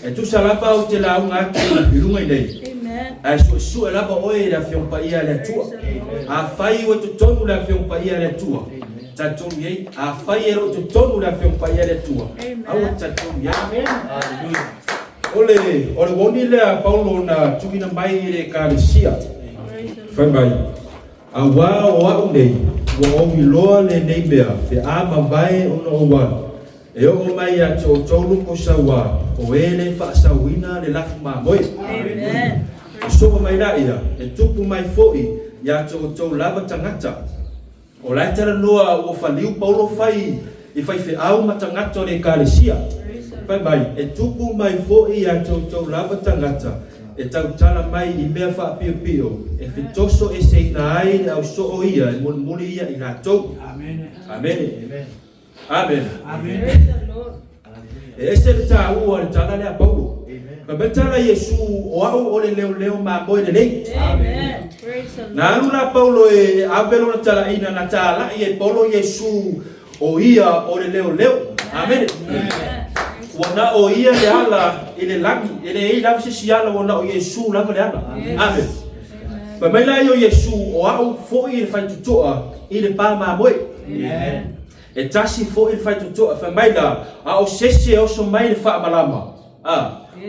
E tu salapa o te lau ngā ki lunga i nei. A su lapa oe la fiong pa ia le tua. A fai o tu tonu la fiong pa ia le tua. Tatonu yei. A fai ero tu tonu la fiong pa ia le tua. Awa tatonu yei. Ole woni lea Paulo na tukina mai le kāresia. Fai mai. A wā o au nei. Wa o loa le nei mea. Te a mawai ona o wā. E o mai a tō tōru ko sa wā. O e le whaasawina le lafu mā moi. Amen. So mai la ia. E tupu mai foi. Ia tō lava tangata. O lai tara noa o whaliu Paulo fai. I fai au matangata le kāresia. Fai mai. E tupu mai foi ia tō lava tangata. E tau tala mai I mea wha pio pio. E fitoso e se ina ai au so o ia. E muli ia I nga tau. Amen. Amen. Amen. Amen. E ese le tā ua le tala lea Paulo. Ka betala Yesu o au o le leo ma moe le nei. Amen. Na anu la Paulo e avelo na tala ina na tala I e Paulo Yesu o ia o le leo. Amen. Wana o ia le ala I le langi. E le ei lawa sisi ala wana o Yesu lawa le ala. Amen. Pa mai la o Yesu o au fo I le fai tutoa I le pa ma moe. Amen. E tasi fo I le fai tutoa fa mai la a o sese o so mai le wha malama.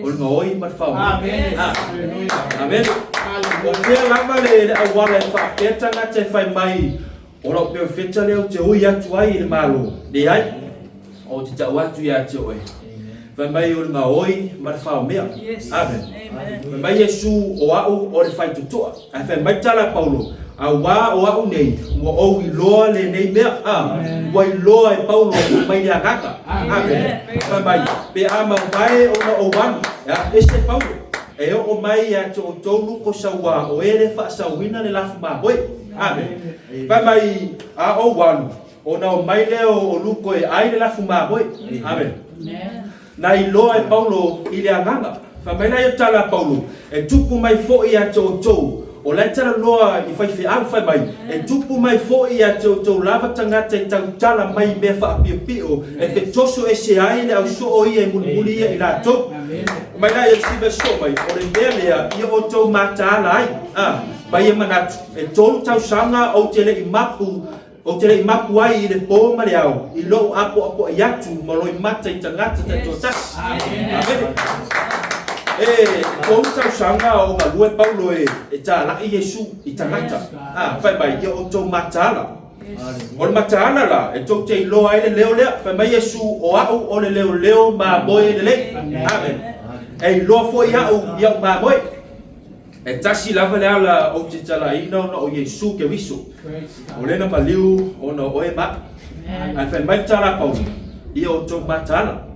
O le ngoi ma wha. Amen. Amen. O pia lama le awala e wha peta ngata e fai mai. O rau pia feta leo te hui atu ai I le malo. Le ai. O te tau atu ia te oe. Fai mai o le ngoi ma le wha o mea. Amen. Fai mai Yesu o au o le fai tutoa. A fai mai tala Paulo. A wā o au nei, wa o I loa le nei mea, wa I loa e Paulo mai le agaka. Amen. Fai mai, pe a mawai o na o wani, ese Paulo. E o mai a tō tōru ko sa wā, o e le wha sa wina le lafu mā hoi. Amen. Fai mai, a o wanu, o na o mai leo o luko e ai le lafu mā hoi. Amen. Na I loa e Paulo I le aganga. Fai mai na I tala Paulo, e tupu mai fo I a tō tō. O lai tala loa I fai au fai mai. E tupu mai fo I a tau lava tangata I tau tala mai mea wha pio pio. E te toso e se ai le au so o ia I muli ia I la tau. Mai la ia sibe so mai. O le mea lea ia o tau mātala ai. Mai e manatu. E tolu tau sanga o te le I mapu. O te le I mapu ai I le pō mare au. I lo apo I atu. Malo I mata I tangata te totas. Amen. Kong tau sanga o ngā lue Paulo e tā lai Yesu I tangata. Fai mai ia o tau matala. O le matala la, e tau te iloa ai le leo lea. Fai mai Yesu o au o le leo ma moe le le. Amen. E iloa fo I au iau ma moe. E tasi lava le ala o te tala ina o na o Yesu ke wiso. O le na maliu o na oe ma. Fai mai tala Paulo. Ia o tau matala.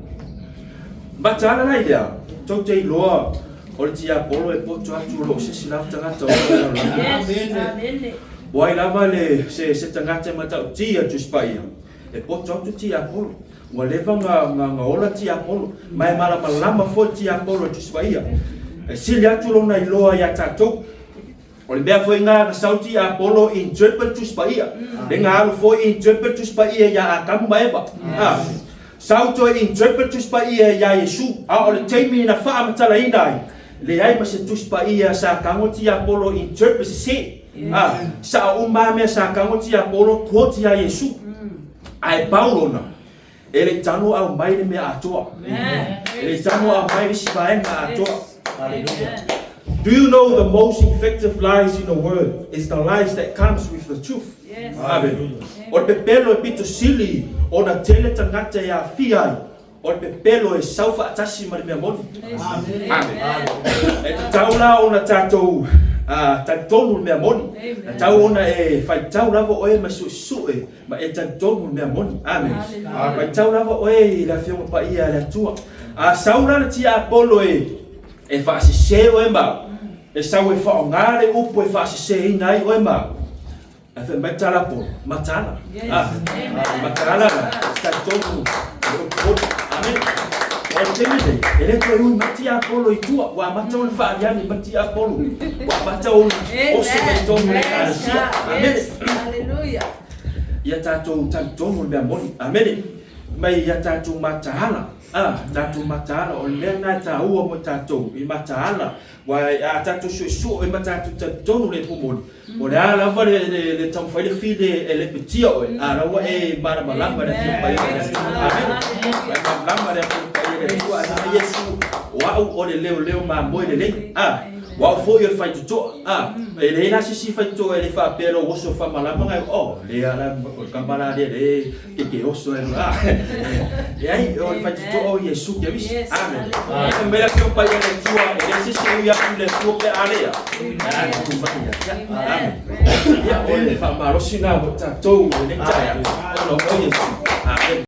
Matala lai lea. Tau te iloa o le tia polo e poto atu lo se si lava tangata o le wai lava le se tangata matau tia tu spaia e poto atu tia polo ua leva nga ola tia polo mai malama fo tia polo tu spaia e sili atu lo na iloa ia tatou o le mea foi ngā sauti a polo interpret tu spaia le ngā alu foi interpret tu spaia ia a kamu maeva Sauto e interpret tuspa ia ia Yesu. A o le teimi na wha amatala inai. Le ai ma se tuspa ia sa kangoti Apollo interpret se. Sa umame sa kangoti Apollo koti ia Yesu. Ai Paulo na. Ele tano au mai le mea atoa. Ele tano au mai le sivaenga atoa. Do you know the most effective lies in the world is the lies that comes with the truth? Yes. Amen. O le pepelo e pito sili o na tele tangata ia fiai. O le pepelo e saufa atasi ma le mea moni. Amen. Amen. E taula o na tatou tantonu le mea moni. Na tau ona e fai tau lava oe ma suʻe ma e tantonu le mea moni. Amen. Fai tau lava oe I la fionga pa ia le atua. Saula na tia Apollo e whaasise o e mau. E sau e whaongare upo e whaasise ina ai o e mau. E wha matala po, matala. Matala na, sa toku. Amen. O temene, e le koe ui mati Apollo I tua. Wa mata o le whaariani mati Apollo. Wa mata o le oso me tomu le kārasia. Amen. Ia tātou tantonu le mea moni. Amen. Mai ia tātou matala. tatu matala o le na ta ua mo tatu I matala wa tatu so I matatu tonu le pomo o le ala va le tam fa le fide le petia o ala wa e mara malamba le pa amen malamba le pa le Yesu wa o le leo ma mo le wa fo yo fai to ele na si fai to ele fa pero o so fa malamba ngai le ala kamala le ke o so e ai o fai to o Yesu ke vis amen me la que pa ya le tua ele si ya le tua pe alea amen ya o le fa maro sina mo ta to le ta ya o Yesu